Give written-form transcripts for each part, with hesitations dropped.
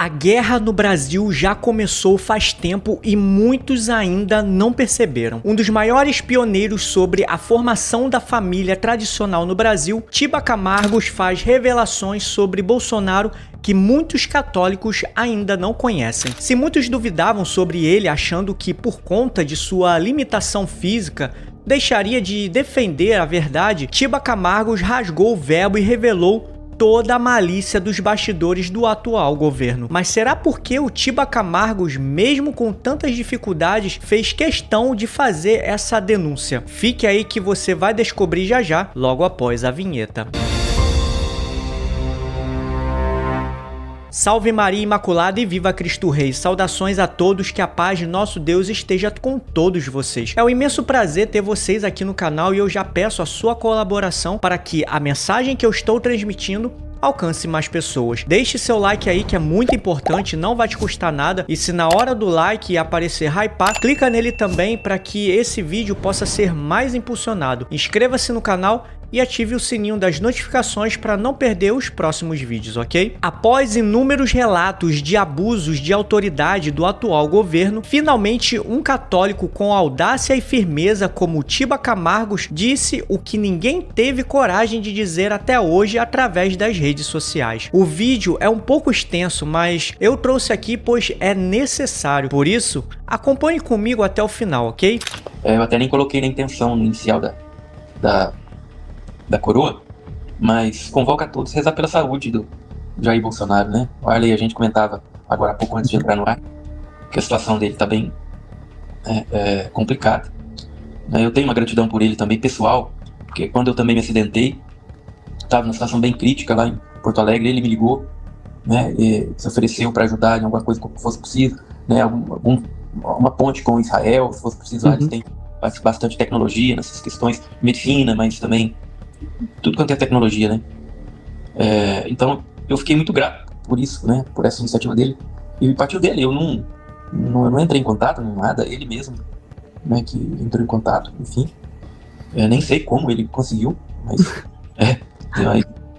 A guerra no Brasil já começou faz tempo e muitos ainda não perceberam. Um dos maiores pioneiros sobre a formação da família tradicional no Brasil, Tiba Camargos faz revelações sobre Bolsonaro que muitos católicos ainda não conhecem. Se muitos duvidavam sobre ele, achando que por conta de sua limitação física deixaria de defender a verdade, Tiba Camargos rasgou o véu e revelou toda a malícia dos bastidores do atual governo. Mas será porque o Tiba Camargos, mesmo com tantas dificuldades, fez questão de fazer essa denúncia? Fique aí que você vai descobrir já já, logo após a vinheta. Salve Maria Imaculada e viva Cristo Rei! Saudações a todos, que a paz de nosso Deus esteja com todos vocês. É um imenso prazer ter vocês aqui no canal e eu já peço a sua colaboração para que a mensagem que eu estou transmitindo alcance mais pessoas. Deixe seu like aí, que é muito importante, não vai te custar nada, e se na hora do like aparecer hypar, clica nele também para que esse vídeo possa ser mais impulsionado. Inscreva-se no canal e ative o sininho das notificações para não perder os próximos vídeos, ok? Após inúmeros relatos de abusos de autoridade do atual governo, finalmente um católico com audácia e firmeza como Tiba Camargos disse o que ninguém teve coragem de dizer até hoje através das redes sociais. O vídeo é um pouco extenso, mas eu trouxe aqui pois é necessário. Por isso, acompanhe comigo até o final, ok? Eu até nem coloquei na intenção inicial da coroa, mas convoca a todos a rezar pela saúde do Jair Bolsonaro, né? O Arley, a gente comentava agora há pouco antes de entrar no ar, que a situação dele tá bem complicada. Eu tenho uma gratidão por ele também, pessoal, porque quando eu também me acidentei, estava numa situação bem crítica lá em Porto Alegre, ele me ligou, né, e se ofereceu para ajudar em alguma coisa que fosse possível, né, uma ponte com Israel, se fosse preciso. Eles têm bastante tecnologia nessas questões, medicina, mas também tudo quanto é tecnologia, né? Então eu fiquei muito grato por isso, né? Por essa iniciativa dele. E partiu dele, eu não entrei em contato, nem nada, ele mesmo, né, que entrou em contato, enfim. Nem sei como ele conseguiu, mas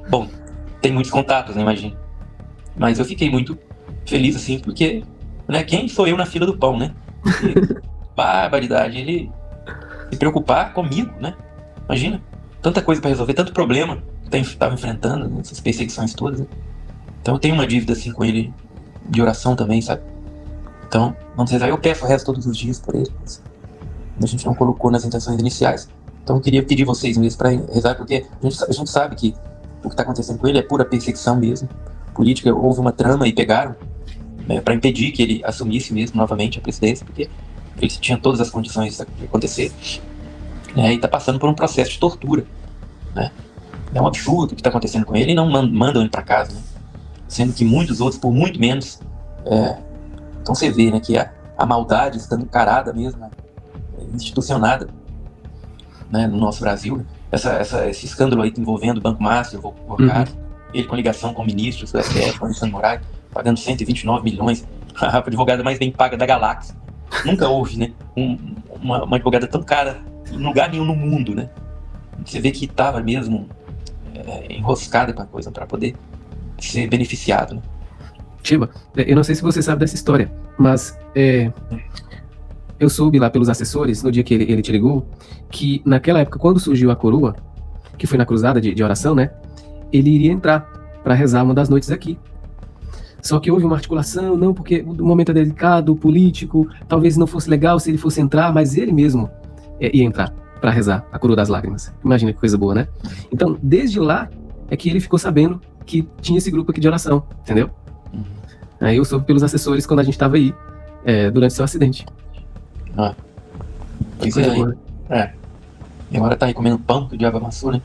bom, tem muitos contatos, né, imagina. Mas eu fiquei muito feliz, assim, porque, né, quem sou eu na fila do pão, né? E, barbaridade, ele se preocupar comigo, né? Imagina. Tanta coisa para resolver, tanto problema que estava enfrentando, né, essas perseguições todas, né? Então eu tenho uma dívida assim com ele, de oração também, sabe? Então, vamos rezar. Eu peço o resto todos os dias por ele, mas a gente não colocou nas intenções iniciais. Então eu queria pedir vocês mesmo para rezar, porque a gente sabe que o que está acontecendo com ele é pura perseguição mesmo, política. Houve uma trama e pegaram, né, para impedir que ele assumisse mesmo novamente a presidência, porque ele tinha todas as condições de acontecer. E está passando por um processo de tortura, né? É um absurdo o que está acontecendo com ele, e não mandam ele para casa, né? Sendo que muitos outros, por muito menos. Então você vê, né, que a maldade está encarada mesmo, né, institucionada, né, no nosso Brasil. Esse escândalo aí envolvendo o Banco Master, o Volcário, ele com ligação com ministros do STF, com o Alexandre Moraes, pagando 129 milhões, a advogada mais bem paga da galáxia. Nunca houve, né, uma advogada tão cara em lugar nenhum no mundo, né? Você vê que estava mesmo enroscada com a coisa para poder ser beneficiado, né? Tiba, eu não sei se você sabe dessa história, mas eu soube lá pelos assessores, no dia que ele te ligou, que naquela época, quando surgiu a coroa, que foi na cruzada de oração, né? Ele iria entrar para rezar uma das noites aqui. Só que houve uma articulação, não, porque o momento é delicado, político, talvez não fosse legal se ele fosse entrar, mas ele mesmo ia entrar para rezar a coroa das lágrimas. Imagina que coisa boa, né? Então, desde lá é que ele ficou sabendo que tinha esse grupo aqui de oração, entendeu? Aí eu soube pelos assessores quando a gente estava aí, durante seu acidente. Que coisa boa, né? E agora tá aí comendo pão que o diabo amassou, né?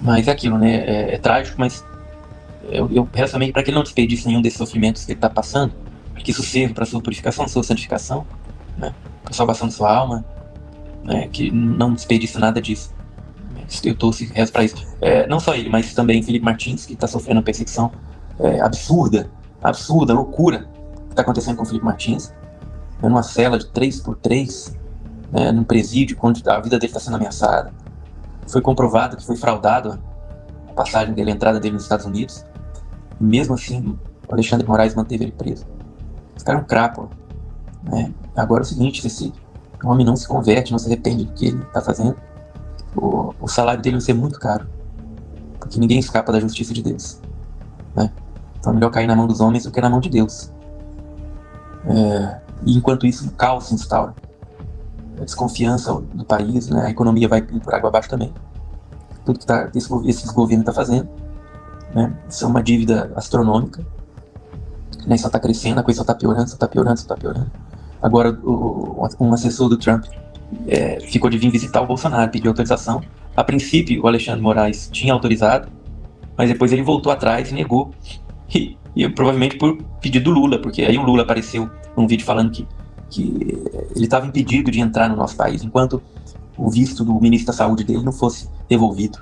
Mas é aquilo, né? É trágico, mas eu peço também para que ele não desperdice nenhum desses sofrimentos que ele tá passando, que isso sirva para sua purificação, sua santificação, né? Para a salvação de sua alma, né? Que não desperdice nada disso. Eu torço e rezo para isso. Não só ele, mas também Felipe Martins, que está sofrendo uma perseguição absurda, loucura que está acontecendo com o Felipe Martins, numa cela de 3x3, né, num presídio, onde a vida dele está sendo ameaçada. Foi comprovado que foi fraudado a passagem dele, a entrada dele nos Estados Unidos. E mesmo assim, o Alexandre de Moraes manteve ele preso. Esse cara é um crapo, né? Agora é o seguinte, se esse homem não se converte, não se arrepende do que ele está fazendo, o salário dele vai ser muito caro, porque ninguém escapa da justiça de Deus, né? Então é melhor cair na mão dos homens do que na mão de Deus. E enquanto isso, o caos se instaura, a desconfiança do país, né? A economia vai por água abaixo também. Tudo que esse governo está fazendo, né? Isso é uma dívida astronômica, né? Só está crescendo, a coisa só está piorando, só está piorando, só está piorando. Agora, um assessor do Trump ficou de vir visitar o Bolsonaro, pediu autorização. A princípio, o Alexandre de Moraes tinha autorizado, mas depois ele voltou atrás e negou. E provavelmente por pedido do Lula, porque aí o Lula apareceu num vídeo falando que ele estava impedido de entrar no nosso país, enquanto o visto do ministro da Saúde dele não fosse devolvido.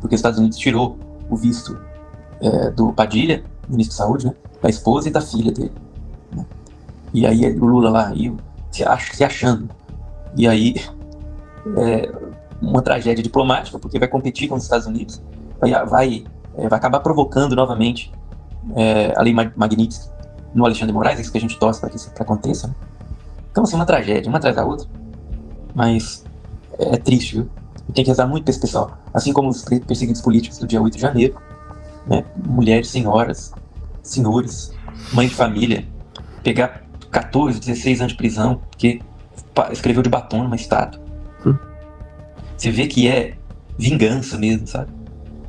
Porque os Estados Unidos tirou o visto do Padilha, ministro da Saúde, né, da esposa e da filha dele, né? E aí o Lula lá se achando. E aí uma tragédia diplomática, porque vai competir com os Estados Unidos, vai acabar provocando novamente a lei Magnitsky no Alexandre de Moraes, é isso que a gente torce para que isso aconteça, né? Então, assim, uma tragédia, uma atrás da outra, mas é triste, viu? E tem que rezar muito para esse pessoal, assim como os perseguidos políticos do dia 8 de janeiro, né? Mulheres, senhoras, senhores, mães de família, pegar 14, 16 anos de prisão, porque escreveu de batom numa estátua. Você vê que é vingança mesmo, sabe?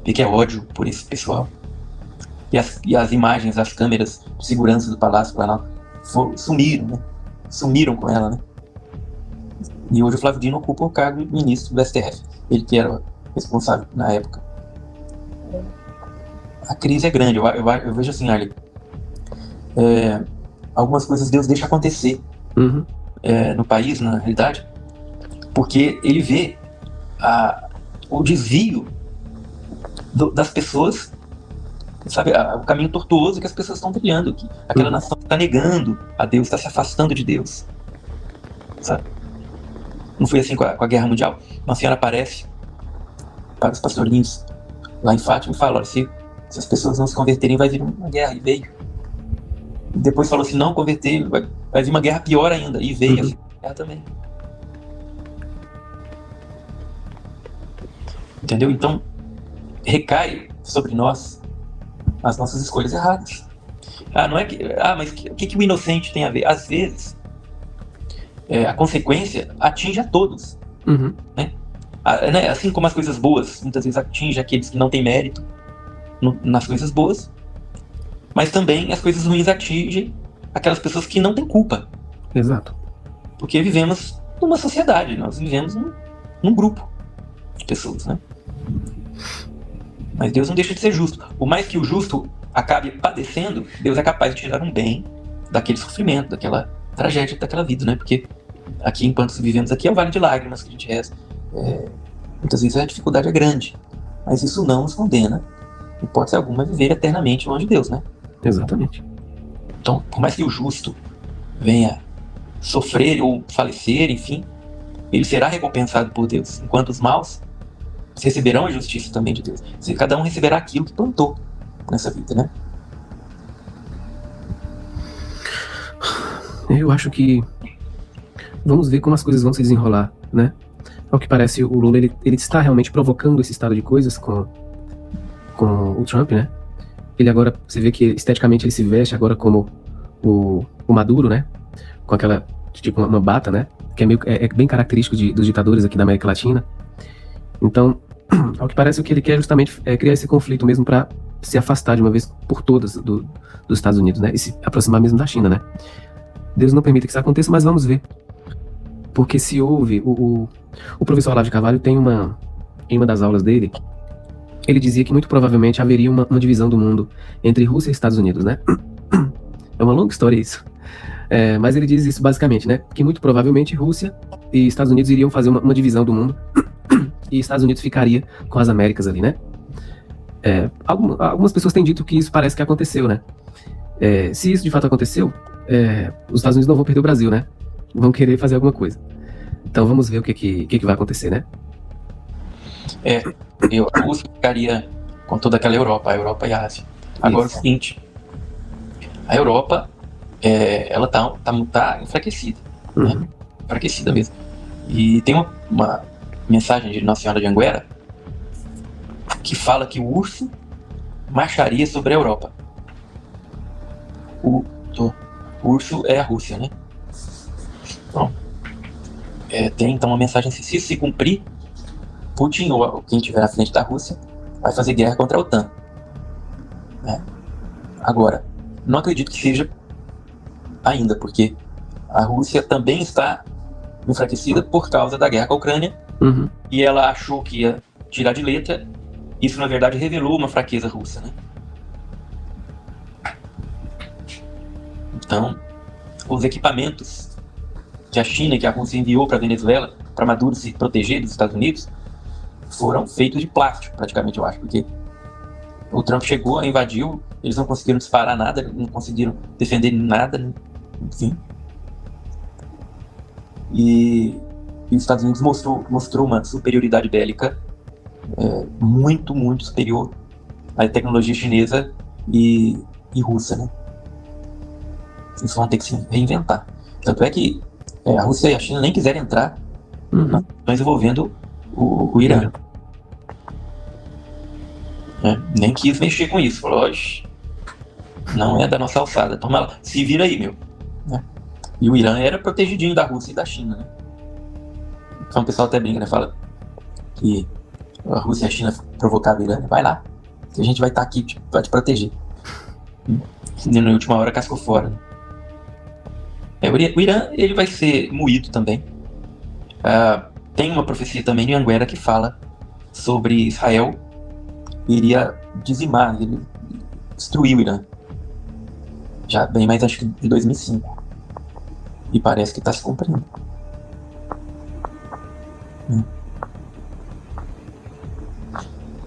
Vê que é ódio por esse pessoal. E as imagens, as câmeras de segurança do Palácio Planalto sumiram, né? Sumiram com ela, né? E hoje o Flávio Dino ocupa o cargo de ministro do STF. Ele que era responsável na época. A crise é grande. Eu vejo assim, Arley. Algumas coisas Deus deixa acontecer no país, na realidade, porque ele vê o desvio das pessoas, sabe, o caminho tortuoso que as pessoas estão trilhando, que aquela nação está negando a Deus, está se afastando de Deus, sabe? Não foi assim com a Guerra Mundial? Uma senhora aparece para os pastorinhos lá em Fátima e fala: olha, se as pessoas não se converterem, vai vir uma guerra. E veio. E depois falou: se não converter, vai vir uma guerra pior ainda. E veio a guerra também. Entendeu? Então, recai sobre nós as nossas escolhas erradas. Mas o que o inocente tem a ver? Às vezes, a consequência atinge a todos. Né? Assim como as coisas boas muitas vezes atingem aqueles que não têm mérito nas coisas boas, mas também as coisas ruins atingem aquelas pessoas que não têm culpa. Exato. Porque vivemos numa sociedade, nós vivemos num grupo de pessoas, né? Mas Deus não deixa de ser justo. Por mais que o justo acabe padecendo, Deus é capaz de tirar um bem daquele sofrimento, daquela tragédia, daquela vida, né? Porque aqui, enquanto vivemos aqui, é um vale de lágrimas que a gente reza. Muitas vezes a dificuldade é grande, mas isso não nos condena, em hipótese alguma, a viver eternamente longe de Deus, né? Exatamente. Então, por mais que o justo venha sofrer ou falecer, enfim, ele será recompensado por Deus, enquanto os maus receberão a justiça também de Deus. Cada um receberá aquilo que plantou nessa vida, né? Eu acho que vamos ver como as coisas vão se desenrolar, né? Ao que parece, o Lula ele está realmente provocando esse estado de coisas com o Trump, né? Ele agora, você vê que esteticamente ele se veste agora como o Maduro, né? Com aquela, tipo, uma bata, né? Que é bem característico dos ditadores aqui da América Latina. Então, ao que parece, o que ele quer justamente é criar esse conflito mesmo para se afastar de uma vez por todas dos Estados Unidos, né? E se aproximar mesmo da China, né? Deus não permita que isso aconteça, mas vamos ver. Porque se houve... O professor Olavo de Carvalho tem em uma das aulas dele, ele dizia que muito provavelmente haveria uma divisão do mundo entre Rússia e Estados Unidos, né? É uma longa história isso. Mas ele diz isso basicamente, né? Que muito provavelmente Rússia e Estados Unidos iriam fazer uma divisão do mundo e Estados Unidos ficaria com as Américas ali, né? Algumas pessoas têm dito que isso parece que aconteceu, né? Se isso de fato aconteceu, os Estados Unidos não vão perder o Brasil, né? Vão querer fazer alguma coisa. Então vamos ver o que vai acontecer, né? A Rússia ficaria com toda aquela Europa, a Europa e a Ásia. Agora isso. O seguinte, a Europa, ela tá enfraquecida, né? Enfraquecida mesmo. E tem uma mensagem de Nossa Senhora de Anguera que fala que o urso marcharia sobre a Europa. O urso é a Rússia, né? Então, tem então uma mensagem assim: se isso se cumprir, Putin ou quem estiver à frente da Rússia vai fazer guerra contra a OTAN, né? Agora, não acredito que seja ainda, porque a Rússia também está enfraquecida por causa da guerra com a Ucrânia, e ela achou que ia tirar de letra. Isso, na verdade, revelou uma fraqueza russa, né? Então, os equipamentos que a China e que a Rússia enviou para a Venezuela, para Maduro se proteger dos Estados Unidos, foram feitos de plástico, praticamente, eu acho, porque o Trump chegou, invadiu, eles não conseguiram disparar nada, não conseguiram defender nada, enfim. E os Estados Unidos mostrou uma superioridade bélica muito, muito superior à tecnologia chinesa e russa, né? Eles vão ter que se reinventar. Tanto é que a Rússia e a China nem quiseram entrar nas questões envolvendo o Irã. Nem quis mexer com isso. Falou: "Oxe, não é da nossa alçada, toma lá, se vira aí, meu." Né? E o Irã era protegidinho da Rússia e da China, né? Então o pessoal até brinca, né? Fala que a Rússia e a China provocaram o Irã. Vai lá, que a gente vai estar aqui para te proteger. E na última hora cascou fora, né? O Irã, ele vai ser moído também. Tem uma profecia também em Anguera que fala sobre Israel iria dizimar, ele destruir o Irã. Já bem mais, acho que de 2005. E parece que está se cumprindo.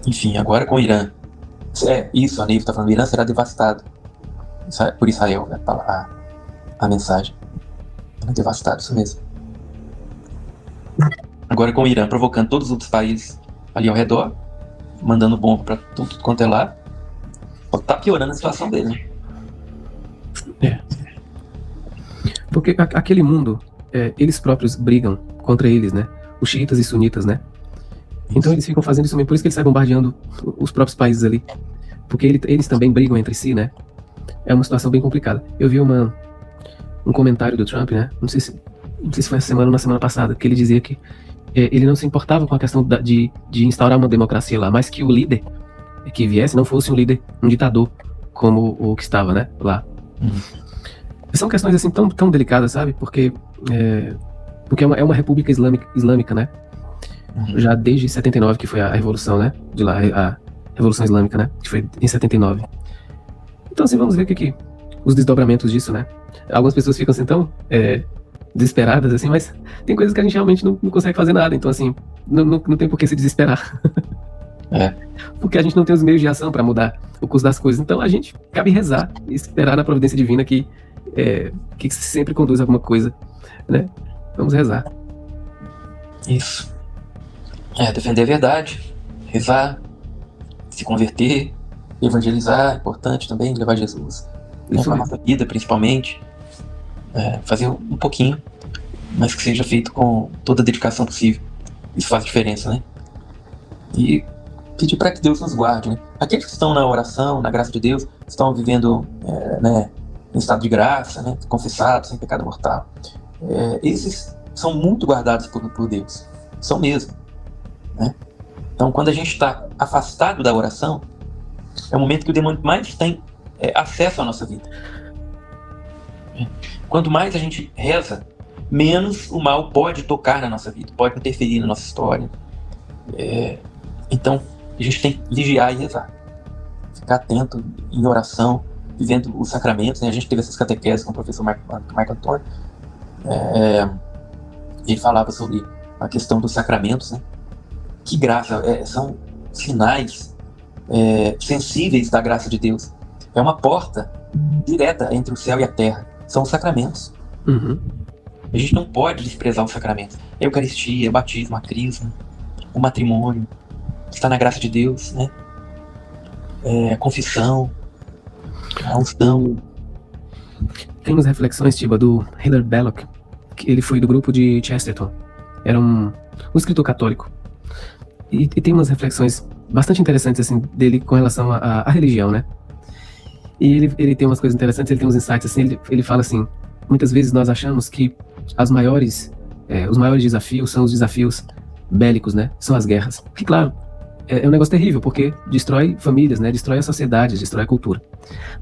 Enfim, agora com o Irã. Isso, a Neiva está falando, o Irã será devastado por Israel, né? A mensagem. Devastado, isso mesmo. Agora com o Irã provocando todos os outros países ali ao redor, mandando bomba pra tudo quanto é lá, tá piorando a situação dele, né? Porque aquele mundo, eles próprios brigam contra eles, né? Os xiitas e sunitas, né? Então eles ficam fazendo isso mesmo, por isso que eles saem bombardeando os próprios países ali. Porque eles também brigam entre si, né? É uma situação bem complicada. Eu vi um comentário do Trump, né? Não sei se foi essa semana ou na semana passada, que ele dizia que ele não se importava com a questão de instaurar uma democracia lá, mas que o líder que viesse não fosse um ditador como o que estava, né? Lá. São questões assim tão delicadas, sabe? Porque é uma república islâmica, né? Já desde 79, que foi a revolução, né? De lá, a Revolução Islâmica, né? Que foi em 79. Então, assim, vamos ver o que os desdobramentos disso, né? Algumas pessoas ficam assim tão desesperadas, assim, mas tem coisas que a gente realmente não consegue fazer nada. Então, assim, não tem por que se desesperar. Porque a gente não tem os meios de ação para mudar o curso das coisas. Então, a gente cabe rezar e esperar na providência divina que sempre conduz a alguma coisa, né? Vamos rezar. Isso. Defender a verdade, rezar, se converter, evangelizar, é importante também, levar Jesus. Para a nossa vida, principalmente. Fazer um pouquinho, mas que seja feito com toda a dedicação possível. Isso faz diferença, né? E pedir para que Deus nos guarde, né? Aqueles que estão na oração, na graça de Deus, estão vivendo em estado de graça, né? Confessados, sem pecado mortal. Esses são muito guardados por Deus. São mesmo. Né? Então, quando a gente está afastado da oração, é o momento que o demônio mais tem acesso à nossa vida. Quanto mais a gente reza, menos o mal pode tocar na nossa vida, pode interferir na nossa história. Então, a gente tem que vigiar e rezar. Ficar atento em oração, vivendo os sacramentos, né? A gente teve essas catequeses com o professor Marco Antônio. Ele falava sobre a questão dos sacramentos, né? Que graça, são sinais sensíveis da graça de Deus. É uma porta direta entre o céu e a terra. São os sacramentos. A gente não pode desprezar os sacramentos. A Eucaristia, o batismo, a crisma, o matrimônio, está na graça de Deus, né? A confissão, a unção. Tem umas reflexões, Tiba, do Hilaire Belloc, que ele foi do grupo de Chesterton. Era um escritor católico. E tem umas reflexões bastante interessantes assim, dele com relação à religião, né? E ele tem umas coisas interessantes, ele tem uns insights assim, ele fala assim, muitas vezes nós achamos que os maiores desafios são os desafios bélicos, né? São as guerras. Que, claro, é um negócio terrível, porque destrói famílias, né? Destrói as sociedades, destrói a cultura.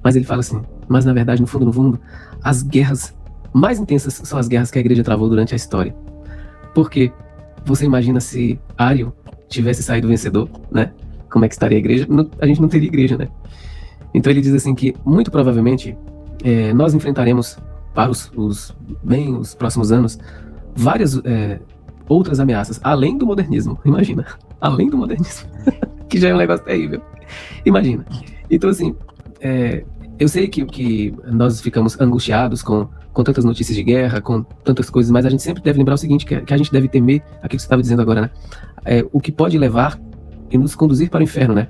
Mas ele fala assim, mas na verdade, no fundo, as guerras mais intensas são as guerras que a igreja travou durante a história. Porque você imagina se Ário tivesse saído vencedor, né? Como é que estaria a igreja? A gente não teria igreja, né? Então ele diz assim que, muito provavelmente, nós enfrentaremos para os próximos anos várias outras ameaças, além do modernismo. Imagina, além do modernismo, que já é um negócio terrível. Imagina. Então, assim, eu sei que nós ficamos angustiados com tantas notícias de guerra, com tantas coisas, mas a gente sempre deve lembrar o seguinte, que a gente deve temer aquilo que você estava dizendo agora, né? O que pode levar e nos conduzir para o inferno, né?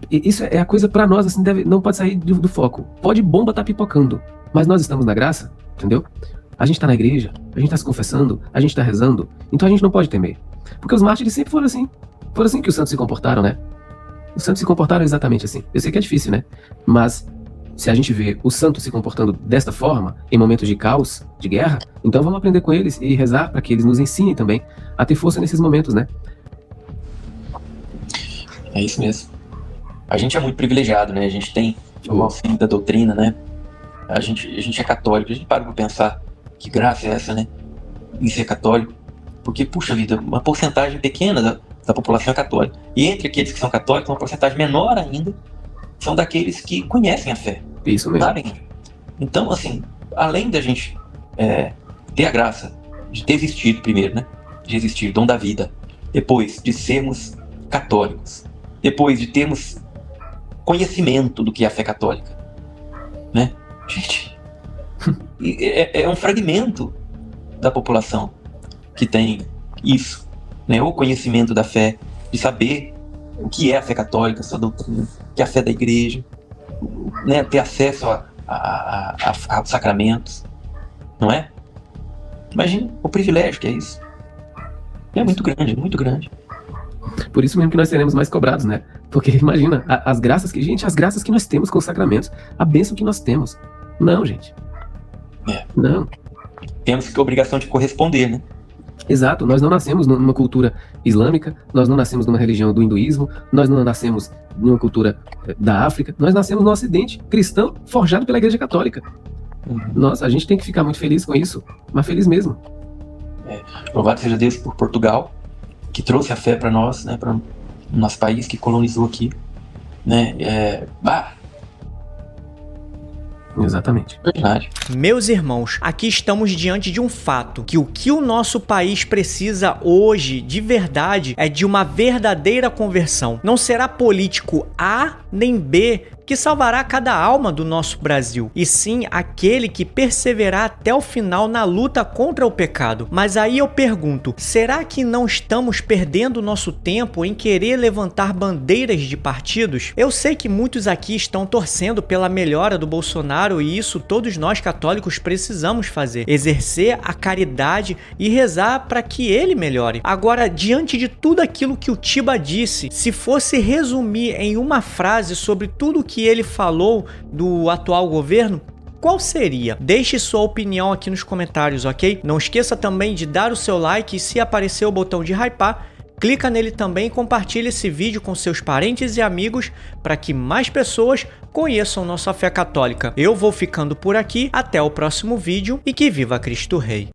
Isso é a coisa para nós, assim, não pode sair do foco. Pode bomba estar pipocando, mas nós estamos na graça, entendeu? A gente está na igreja, a gente está se confessando, a gente está rezando, então a gente não pode temer. Porque os mártires sempre foram assim. Foram assim que os santos se comportaram, né? Os santos se comportaram exatamente assim. Eu sei que é difícil, né? Mas se a gente vê os santos se comportando desta forma, em momentos de caos, de guerra, então vamos aprender com eles e rezar para que eles nos ensinem também a ter força nesses momentos, né? É isso mesmo. A gente é muito privilegiado, né? A gente tem o auxílio da doutrina, né? A gente é católico, a gente para pra pensar que graça é essa, né? Em ser católico. Porque, puxa vida, uma porcentagem pequena da população é católica. E entre aqueles que são católicos, uma porcentagem menor ainda são daqueles que conhecem a fé. Isso mesmo. Sabem? Então, assim, além da gente ter a graça de ter existido primeiro, né? De existir, dom da vida. Depois de sermos católicos. Depois de termos conhecimento do que é a fé católica, né? Gente, é um fragmento da população que tem isso, né? O conhecimento da fé, de saber o que é a fé católica, a sua doutrina, o que é a fé da igreja, né? Ter acesso a sacramentos, não é? Imagina o privilégio que é isso. É muito grande, muito grande. Por isso mesmo que nós seremos mais cobrados, né? Porque imagina, as graças que nós temos com os sacramentos, a bênção que nós temos. Não, gente. Não. Temos a obrigação de corresponder, né? Exato, nós não nascemos numa cultura islâmica, nós não nascemos numa religião do hinduísmo, nós não nascemos numa cultura da África, nós nascemos no Ocidente, cristão, forjado pela Igreja Católica. Nossa, a gente tem que ficar muito feliz com isso, mas feliz mesmo. Louvado seja Deus por Portugal, que trouxe a fé para nós, né, para o nosso país, que colonizou aqui, né? Exatamente. Verdade. Meus irmãos, aqui estamos diante de um fato, que o que o nosso país precisa hoje, de verdade, é de uma verdadeira conversão. Não será político A nem B que salvará cada alma do nosso Brasil, e sim aquele que perseverar até o final na luta contra o pecado. Mas aí eu pergunto, será que não estamos perdendo nosso tempo em querer levantar bandeiras de partidos? Eu sei que muitos aqui estão torcendo pela melhora do Bolsonaro, e isso todos nós católicos precisamos fazer, exercer a caridade e rezar para que ele melhore. Agora, diante de tudo aquilo que o Tiba disse, se fosse resumir em uma frase sobre tudo que ele falou do atual governo, qual seria? Deixe sua opinião aqui nos comentários, ok? Não esqueça também de dar o seu like, e se aparecer o botão de hypar, clica nele também e compartilhe esse vídeo com seus parentes e amigos para que mais pessoas conheçam nossa fé católica. Eu vou ficando por aqui, até o próximo vídeo e que viva Cristo Rei!